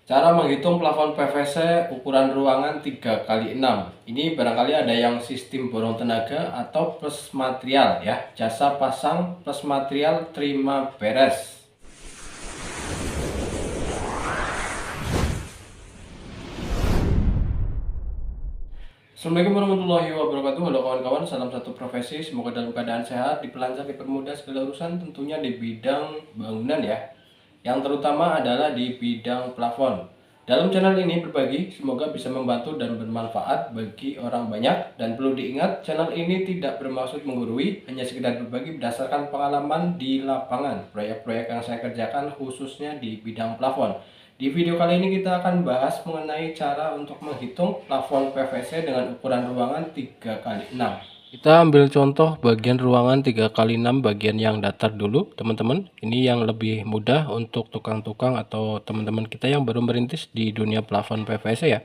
Cara menghitung plafon PVC ukuran ruangan 3x6. Ini barangkali ada yang sistem borong tenaga atau plus material ya. Jasa pasang plus material terima beres. Assalamualaikum warahmatullahi wabarakatuh. Halo kawan-kawan, salam satu profesi. Semoga dalam keadaan sehat, diperlancar, dipermudah segala urusan, tentunya di bidang bangunan ya. Yang terutama adalah di bidang plafon. Dalam channel ini berbagi, semoga bisa membantu dan bermanfaat bagi orang banyak. Dan perlu diingat, channel ini tidak bermaksud menggurui, hanya sekedar berbagi berdasarkan pengalaman di lapangan, proyek-proyek yang saya kerjakan khususnya di bidang plafon. Di video kali ini kita akan bahas mengenai cara untuk menghitung plafon PVC dengan ukuran ruangan 3x6. Kita ambil contoh bagian ruangan 3x6 bagian yang datar dulu teman-teman. Ini yang lebih mudah untuk tukang-tukang atau teman-teman kita yang baru merintis di dunia plafon PVC ya.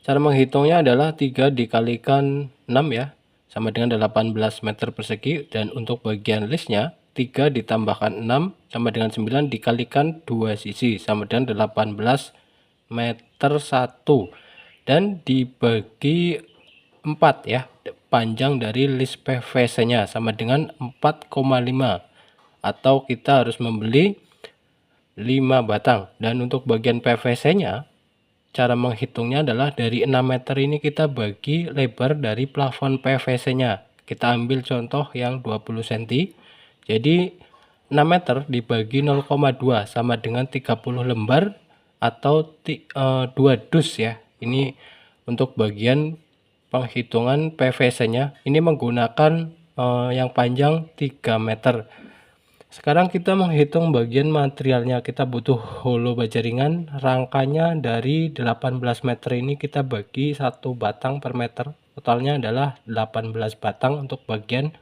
Cara menghitungnya adalah 3 dikalikan 6 ya, sama dengan 18 meter persegi. Dan untuk bagian listnya 3 ditambahkan 6 sama dengan 9 dikalikan 2 sisi sama dengan 18 meter 1 dan dibagi 4 ya, panjang dari list PVC nya sama dengan 4,5 atau kita harus membeli 5 batang. Dan untuk bagian PVC nya cara menghitungnya adalah dari 6 meter ini kita bagi lebar dari plafon PVC nya. Kita ambil contoh yang 20 cm. Jadi 6 meter dibagi 0,2 sama dengan 30 lembar atau 2 dus ya. Ini untuk bagian penghitungan PVC nya. Ini menggunakan yang panjang 3 meter. Sekarang kita menghitung bagian materialnya. Kita butuh holo baja ringan, rangkanya dari 18 meter ini kita bagi 1 batang per meter. Totalnya adalah 18 batang untuk bagian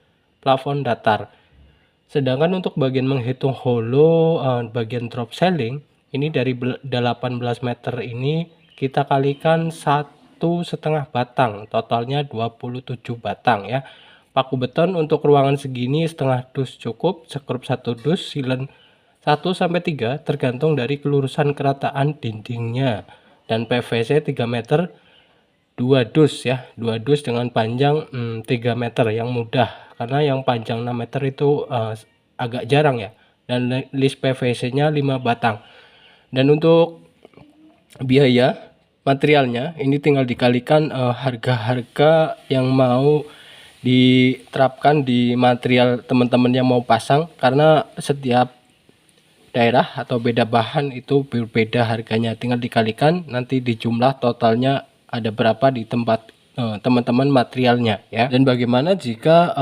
plafon datar. Sedangkan untuk bagian menghitung holo bagian drop ceiling, ini dari 18 meter ini kita kalikan 1,5 batang, totalnya 27 batang ya. Paku beton untuk ruangan segini setengah dus cukup, sekrup 1 dus, silen 1-3 tergantung dari kelurusan kerataan dindingnya. Dan PVC 3 meter 2 dus ya, 2 dus dengan panjang 3 meter yang mudah, karena yang panjang 6 meter itu agak jarang ya. Dan list PVC nya 5 batang. Dan untuk biaya materialnya ini tinggal dikalikan harga-harga yang mau diterapkan di material teman-teman yang mau pasang, karena setiap daerah atau beda bahan itu berbeda harganya. Tinggal dikalikan nanti dijumlah totalnya ada berapa di tempat teman-teman materialnya ya. Dan bagaimana jika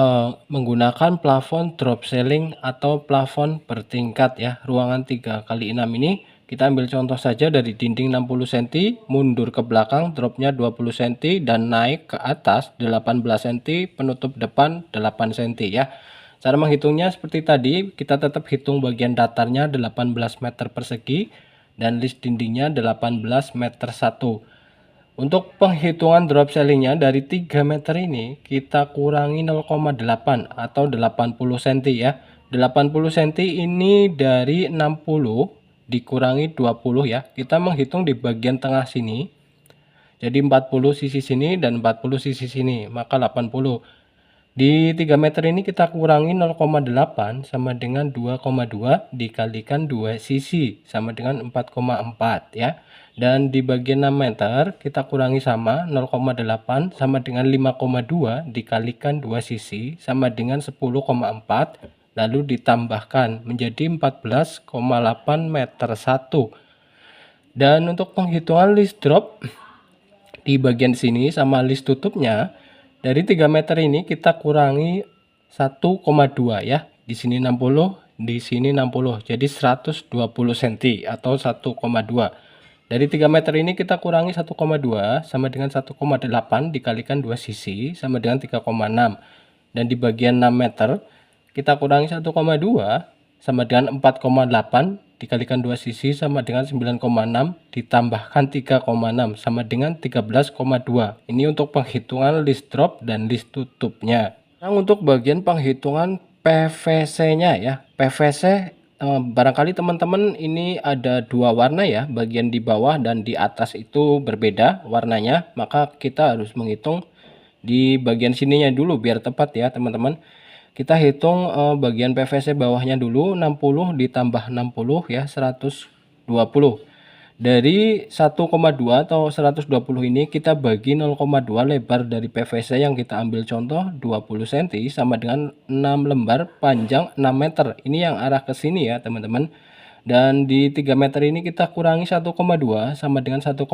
menggunakan plafon drop ceiling atau plafon bertingkat ya, ruangan 3x6 ini kita ambil contoh saja dari dinding 60 cm, mundur ke belakang dropnya 20 cm dan naik ke atas 18 cm, penutup depan 8 cm ya. Cara menghitungnya seperti tadi, kita tetap hitung bagian datarnya 18 meter persegi dan list dindingnya 18 meter 1. Untuk penghitungan drop ceilingnya dari 3 meter ini kita kurangi 0,8 atau 80 cm ya. 80 cm ini dari 60 dikurangi 20 ya. Kita menghitung di bagian tengah sini. Jadi 40 sisi sini dan 40 sisi sini, maka 80. Di 3 meter ini kita kurangi 0,8 sama dengan 2,2 dikalikan 2 sisi sama dengan 4,4 ya. Dan di bagian 6 meter kita kurangi sama 0,8 sama dengan 5,2 dikalikan 2 sisi sama dengan 10,4 lalu ditambahkan menjadi 14,8 meter 1. Dan untuk penghitungan list drop di bagian sini sama list tutupnya, dari 3 meter ini kita kurangi 1,2 ya. Di sini 60, di sini 60. Jadi 120 cm atau 1,2. Dari 3 meter ini kita kurangi 1,2 sama dengan 1,8 dikalikan 2 sisi sama dengan 3,6. Dan di bagian 6 meter kita kurangi 1,2 sama dengan 4,8 dikalikan 2 sisi sama dengan 9,6 ditambahkan 3,6 sama dengan 13,2. Ini untuk penghitungan list drop dan list tutupnya. Nah, untuk bagian penghitungan PVC nya ya, PVC Barangkali teman-teman ini ada dua warna ya, bagian di bawah dan di atas itu berbeda warnanya, maka kita harus menghitung di bagian sininya dulu biar tepat ya teman-teman. Kita hitung bagian PVC bawahnya dulu, 60 ditambah 60 ya, 120. Dari 1,2 atau 120 ini kita bagi 0,2 lebar dari PVC yang kita ambil contoh 20 cm sama dengan 6 lembar panjang 6 meter. Ini yang arah ke sini ya teman-teman. Dan di 3 meter ini kita kurangi 1,2 sama dengan 1,8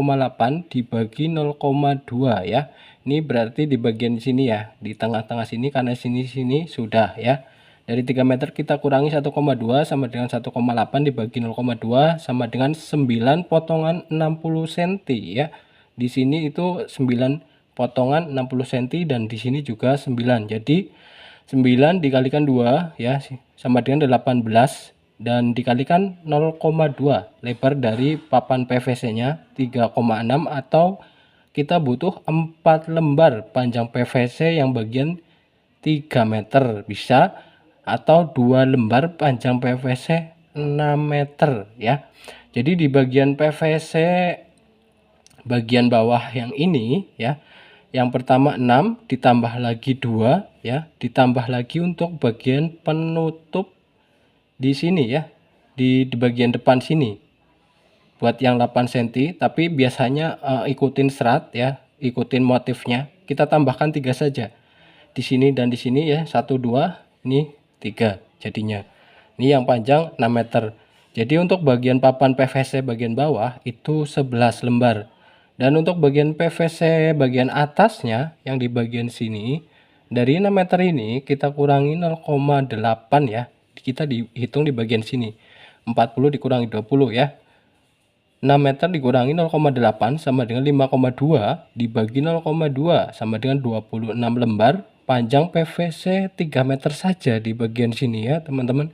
dibagi 0,2 ya. Ini berarti di bagian sini ya, di tengah-tengah sini, karena sini sudah ya. Dari 3 meter kita kurangi 1,2 sama dengan 1,8 dibagi 0,2 sama dengan 9 potongan 60 cm ya. Di sini itu 9 potongan 60 cm dan di sini juga 9. Jadi 9 dikalikan 2 ya sama dengan 18 dan dikalikan 0,2 lebar dari papan PVC-nya 3,6 atau kita butuh 4 lembar panjang PVC yang bagian 3 meter bisa, atau 2 lembar panjang PVC 6 meter ya. Jadi di bagian PVC bagian bawah yang ini ya, yang pertama 6 ditambah lagi 2 ya, ditambah lagi untuk bagian penutup di sini ya, di bagian depan sini buat yang 8 cm, tapi biasanya ikutin serat ya, ikutin motifnya, kita tambahkan 3 saja di sini dan di sini ya, 1 2 ini 3 jadinya. Ini yang panjang 6 meter. Jadi untuk bagian papan PVC bagian bawah itu 11 lembar. Dan untuk bagian PVC bagian atasnya yang di bagian sini, dari 6 meter ini kita kurangi 0,8 ya. Kita dihitung di bagian sini. 40 dikurangi 20 ya. 6 meter dikurangi 0,8 sama dengan 5,2 dibagi 0,2 sama dengan 26 lembar panjang PVC 3 meter saja di bagian sini ya teman-teman.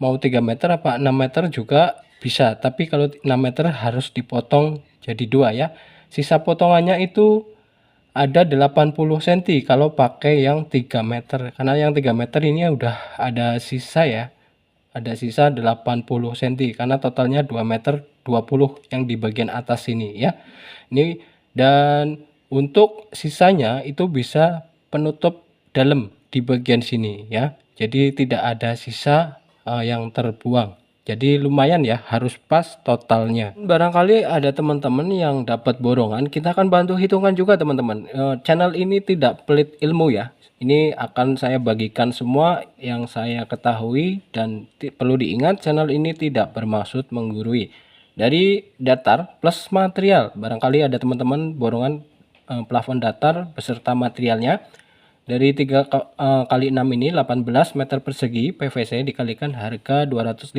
Mau 3 meter apa 6 meter juga bisa, tapi kalau 6 meter harus dipotong jadi 2 ya. Sisa potongannya itu ada 80 cm kalau pakai yang 3 meter, karena yang 3 meter ini udah ada sisa ya, ada sisa 80 cm karena totalnya 2 meter 20 yang di bagian atas sini ya. Ini dan untuk sisanya itu bisa penutup dalam di bagian sini ya. Jadi tidak ada sisa yang terbuang. Jadi lumayan ya, harus pas totalnya. Barangkali ada teman-teman yang dapat borongan, kita akan bantu hitungan juga teman-teman. Channel ini tidak pelit ilmu ya. Ini akan saya bagikan semua yang saya ketahui dan perlu diingat channel ini tidak bermaksud menggurui. Dari datar plus material, barangkali ada teman-teman borongan plafon datar beserta materialnya. Dari 3 kali 6 ini 18 meter persegi PVC dikalikan harga 250.000.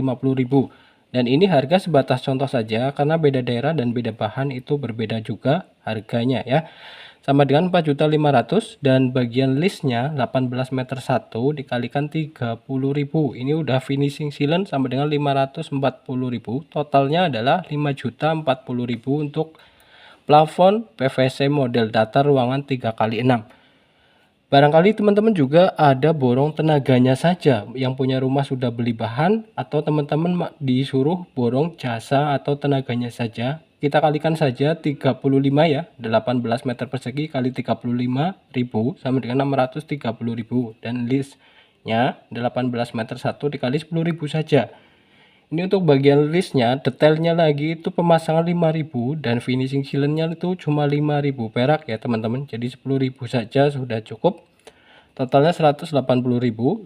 Dan ini harga sebatas contoh saja karena beda daerah dan beda bahan itu berbeda juga harganya ya. Sama dengan 4.500.000 dan bagian listnya 18 meter 1 dikalikan 30.000. Ini udah finishing sealant sama dengan 540.000. Totalnya adalah 5.040.000 untuk plafon PVC model datar ruangan 3 kali 6. Barangkali teman-teman juga ada borong tenaganya saja, yang punya rumah sudah beli bahan atau teman-teman disuruh borong jasa atau tenaganya saja. Kita kalikan saja 35 ya, 18 meter persegi kali 35.000 sama dengan 630.000 dan listnya 18 meter 1 dikali 10.000 saja. Ini untuk bagian listnya, detailnya lagi itu pemasangan 5.000 dan finishing sealantnya itu cuma 5.000 perak ya teman-teman. Jadi 10.000 saja sudah cukup. Totalnya 180.000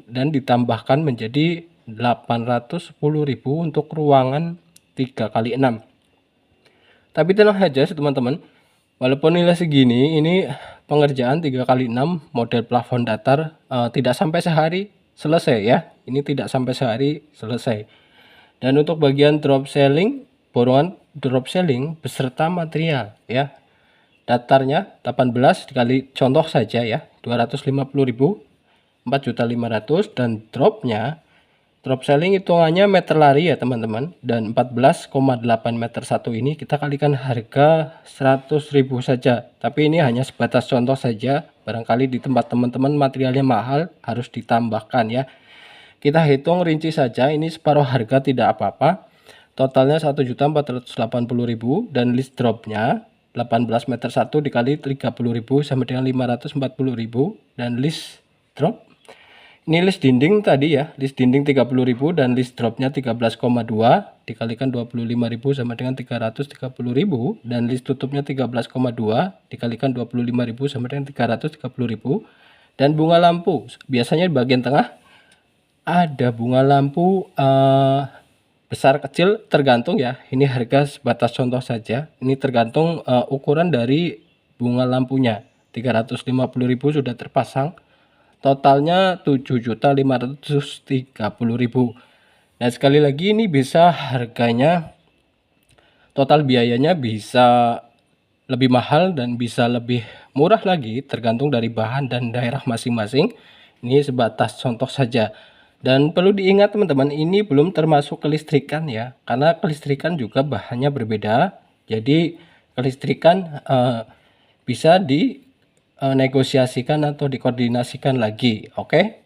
dan ditambahkan menjadi 810.000 untuk ruangan 3 kali 6. Tapi tenang aja teman-teman, walaupun nilai segini, ini pengerjaan 3 kali 6 model plafon datar tidak sampai sehari selesai ya. Ini tidak sampai sehari selesai. Dan untuk bagian drop ceiling, borongan drop ceiling beserta material ya. Datarnya 18 dikali contoh saja ya, 250.000, 4.500.000 dan dropnya drop ceiling hitungannya meter lari ya teman-teman, dan 14,8 meter 1 ini kita kalikan harga 100.000 saja. Tapi ini hanya sebatas contoh saja, barangkali di tempat teman-teman materialnya mahal harus ditambahkan ya. Kita hitung rinci saja, ini separuh harga tidak apa-apa. Totalnya 1.480.000 dan list dropnya 18 meter 1 dikali 30.000 sama dengan 540.000 dan list drop. Ini list dinding tadi ya, list dinding 30.000 dan list dropnya 13,2 dikalikan 25.000 sama dengan 330.000 dan list tutupnya 13,2 dikalikan 25.000 sama dengan 330.000 dan bunga lampu biasanya di bagian tengah ada bunga lampu besar kecil tergantung ya, ini harga sebatas contoh saja, ini tergantung ukuran dari bunga lampunya. 350.000 sudah terpasang, totalnya 7.530.000. Nah sekali lagi ini bisa harganya, total biayanya bisa lebih mahal dan bisa lebih murah lagi tergantung dari bahan dan daerah masing-masing. Ini sebatas contoh saja. Dan perlu diingat teman-teman, ini belum termasuk kelistrikan ya, karena kelistrikan juga bahannya berbeda. Jadi kelistrikan bisa dinegosiasikan atau dikoordinasikan lagi. Oke?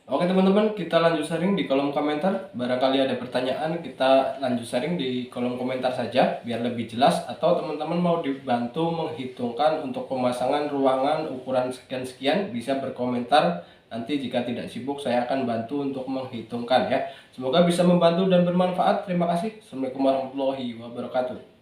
Oke teman-teman, kita lanjut sharing di kolom komentar. Barangkali ada pertanyaan, kita lanjut sharing di kolom komentar saja biar lebih jelas. Atau teman-teman mau dibantu menghitungkan untuk pemasangan ruangan ukuran sekian-sekian, bisa berkomentar. Nanti jika tidak sibuk saya akan bantu untuk menghitungkan ya. Semoga bisa membantu dan bermanfaat. Terima kasih. Assalamualaikum warahmatullahi wabarakatuh.